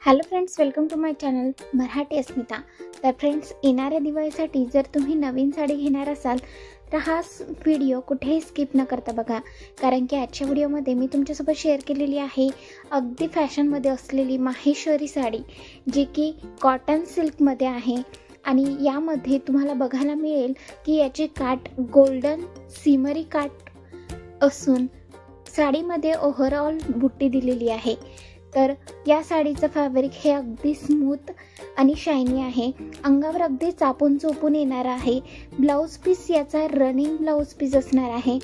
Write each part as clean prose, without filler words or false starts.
Hello friends, welcome to my channel Marathi Asmita. तर friends, येणाऱ्या दिवाळीसाठी जर तुम्ही नवीन साडी घेणार असाल तर हा व्हिडिओ कुठेही स्किप न करता बघा, कारण की आजच्या व्हिडिओमध्ये मी तुमच्यासोबत शेअर केलेली आहे अगदी फॅशनमध्ये असलेली माहेश्वरी साडी, जी की कॉटन सिल्कमध्ये आहे। आणि यामध्ये तुम्हाला बघायला मिळेल की याचे काठ गोल्डन सिमरी काठ असून साडीमध्ये ओव्हरऑल बुट्टी दिलेली आहे। तर या साडीचं फॅब्रिक हे अगदी स्मूथ आणि शायनी आहे, अंगावर अगदी चापून चोपून येणार आहे। ब्लाऊज पीस याचा रनिंग ब्लाऊज पीस असणार आहे।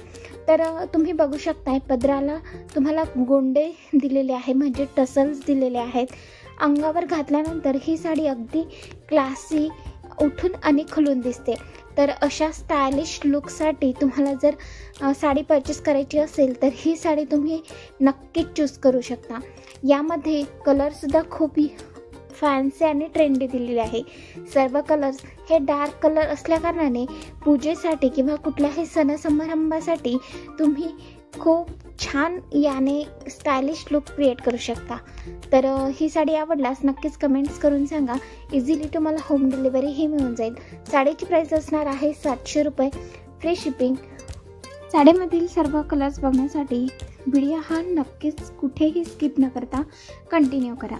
तर तुम्ही बघू शकताय पदराला तुम्हाला गोंडे दिलेले आहे, म्हणजे टसल्स दिलेले आहेत। अंगावर घातल्यानंतर ही साडी अगदी क्लासी, उठून आणि खुलून दिसते। तर अशा स्टायलिश लुकसाठी तुम्हाला जर साडी परचेस करायची असेल तर ही साडी तुम्ही नक्कीच चूज करू शकता। यामध्ये कलरसुद्धा खूप फॅन्सी आणि ट्रेंडी दिलेले आहे। सर्व कलर्स हे डार्क कलर असल्याकारणाने पूजेसाठी किंवा कुठल्याही सण समारंभासाठी तुम्ही खूप छान याने स्टायलिश लुक क्रिएट करू शकता। तर ही साडी आवडल्यास नक्कीच कमेंट्स करून सांगा। इझिली तुम्हाला होम डिलिव्हरीही मिळून जाईल। साडीची प्राइस असणार आहे 700 रुपये, फ्री शिपिंग। साडीमधील सर्व कलर्स बघण्यासाठी व्हिडिओ हा नक्कीच कुठेही स्किप न करता कंटिन्यू करा।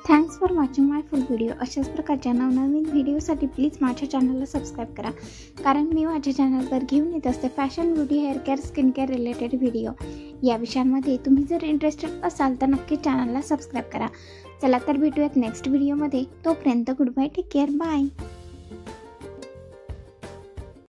Thanks for watching my full video. अशाच प्रकारच्या नवनवीन व्हिडिओसाठी प्लीज माझ्या चॅनलला सबस्क्राईब करा, कारण मी माझ्या चॅनलवर घेऊन येत असते fashion, beauty, hair care, skin care related video. या विषयांमध्ये तुम्ही जर इंटरेस्टेड असाल तर नक्की चॅनलला सबस्क्राईब करा। चला तर भेटूयात नेक्स्ट व्हिडिओमध्ये। तोपर्यंत good bye, take care, bye.